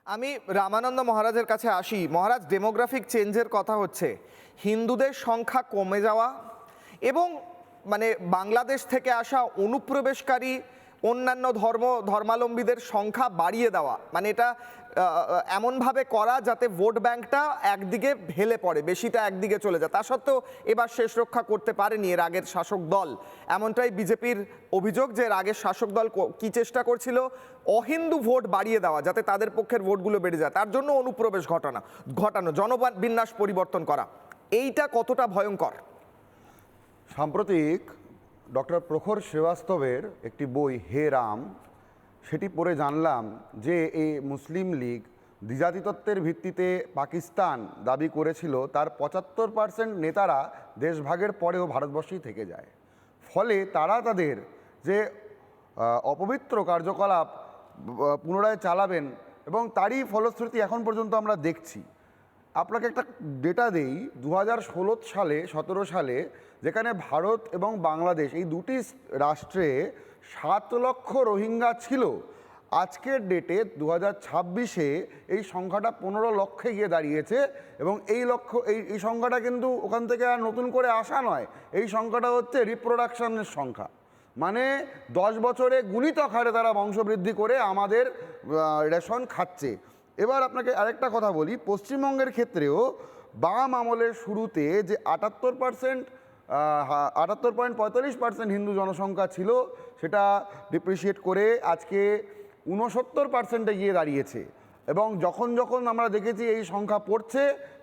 আমি রামানন্দ মহারাজের কাছে আসি। মহারাজ, ডেমোগ্রাফিক চেঞ্জের কথা হচ্ছে, হিন্দুদের সংখ্যা কমে যাওয়া এবং বাংলাদেশ থেকে আসা অনুপ্রবেশকারী অন্যান্য ধর্মাবলম্বীদের সংখ্যা বাড়িয়ে দেওয়া, এটা এমনভাবে করা যাতে ভোট ব্যাংকটা একদিকে হেলে পড়ে, বেশিটা একদিকে চলে যায়। তা সত্ত্বেও এবার শেষ রক্ষা করতে পারেনি এর আগের শাসক দল। এমনটাই বিজেপির অভিযোগ যে এর আগের শাসক দল কি চেষ্টা করছিল, অহিন্দু ভোট বাড়িয়ে দেওয়া যাতে তাদের পক্ষের ভোটগুলো বেড়ে যায়, তার জন্য অনুপ্রবেশ ঘটানো, জনবিন্যাস পরিবর্তন করা। এইটা কতটা ভয়ঙ্কর? সাম্প্রতিক ডক্টর প্রখর শ্রীবাস্তবের একটি বই হে রাম, সেটি পড়ে জানলাম যে এই মুসলিম লীগ দ্বিজাতিতত্ত্বের ভিত্তিতে পাকিস্তান দাবি করেছিল, তার 75% নেতারা দেশভাগের পরেও ভারতবর্ষেই থেকে যায়। ফলে তারা তাদের যে অপবিত্র কার্যকলাপ পুনরায় চালাবেন এবং তারই ফলশ্রুতি এখন পর্যন্ত আমরা দেখছি। আপনাকে একটা ডেটা দেই, 2016 সালে যেখানে ভারত এবং বাংলাদেশ এই দুটি রাষ্ট্রে 7 লক্ষ রোহিঙ্গা ছিল, আজকের ডেটে 2026-এ এই সংখ্যাটা 15 লক্ষে গিয়ে দাঁড়িয়েছে। এবং এই সংখ্যাটা কিন্তু ওখান থেকে আর নতুন করে আসা নয়, এই সংখ্যাটা হচ্ছে রিপ্রোডাকশনের সংখ্যা। মানে 10 বছরে গুণিতক হারে তারা বংশবৃদ্ধি করে আমাদের রেশন খাচ্ছে। এবার আপনাকে আরেকটা কথা বলি, পশ্চিমবঙ্গের ক্ষেত্রেও বাম আমলের শুরুতে যে 78.45% হিন্দু জনসংখ্যা ছিল, সেটা ডিপ্রিসিয়েট করে আজকে 69%-এ গিয়ে দাঁড়িয়েছে। এবং যখন যখন আমরা দেখেছি এই সংখ্যা পড়ছে,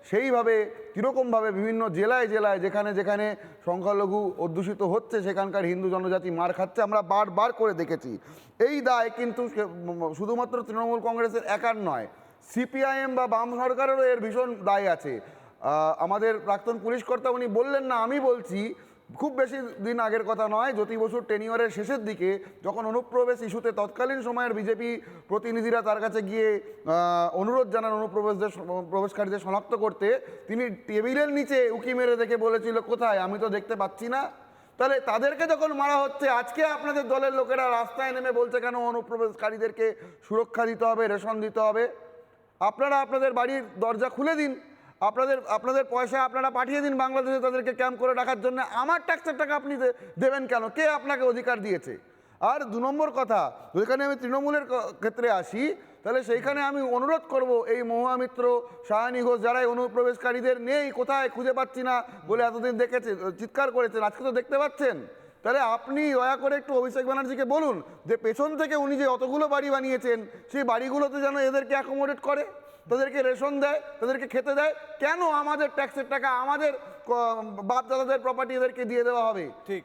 সেইভাবে কীরকমভাবে বিভিন্ন জেলায় যেখানে যেখানে সংখ্যালঘু অধ্যুষিত হচ্ছে, সেখানকার হিন্দু জনজাতি মার খাচ্ছে, আমরা বারবার করে দেখেছি। এই দায় কিন্তু শুধুমাত্র তৃণমূল কংগ্রেসের একার নয়, সিপিআইএম বা বাম সরকারেরও এর ভীষণ দায় আছে। আমাদের প্রাক্তন পুলিশ কর্তা উনি বললেন না, আমি বলছি, খুব বেশি দিন আগের কথা নয়, জ্যোতি বসুর টেনিওরের শেষের দিকে যখন অনুপ্রবেশ ইস্যুতে তৎকালীন সময়ের বিজেপি প্রতিনিধিরা তার কাছে গিয়ে অনুরোধ জানান প্রবেশকারীদের শনাক্ত করতে, তিনি টেবিলের নিচে উকি মেরে দেখে বলেছিল, কোথায়, আমি তো দেখতে পাচ্ছি না। তাহলে তাদেরকে যখন মারা হচ্ছে, আজকে আপনাদের দলের লোকেরা রাস্তায় নেমে বলছে কেন অনুপ্রবেশকারীদেরকে সুরক্ষা দিতে হবে, রেশন দিতে হবে। আপনারা আপনাদের বাড়ির দরজা খুলে দিন, আপনাদের পয়সা আপনারা পাঠিয়ে দিন বাংলাদেশে তাদেরকে ক্যাম্প করে রাখার জন্য। আমার ট্যাক্সের টাকা আপনি দেবেন কেন? কে আপনাকে অধিকার দিয়েছে? আর 2 নম্বর কথা, যেখানে আমি তৃণমূলের ক্ষেত্রে আসি, তাহলে সেইখানে আমি অনুরোধ করব, এই মহামিত্র, সায়নী ঘোষ, যারা অনুপ্রবেশকারীদের নেই, কোথায় খুঁজে পাচ্ছি না বলে এতদিন দেখেছে, চিৎকার করেছেন, আজকে তো দেখতে পাচ্ছেন। তাহলে আপনি দয়া করে একটু অভিষেক ব্যানার্জিকে বলুন যে পেছন থেকে উনি যে অতগুলো বাড়ি বানিয়েছেন, সেই বাড়িগুলোতে যেন এদেরকে অ্যাকোমোডেট করে, তাদেরকে রেশন দেয়, তাদেরকে খেতে দেয়। কেন আমাদের ট্যাক্সের টাকা, আমাদের বাপ দাদাদের প্রপার্টি এদেরকে দিয়ে দেওয়া হবে? ঠিক।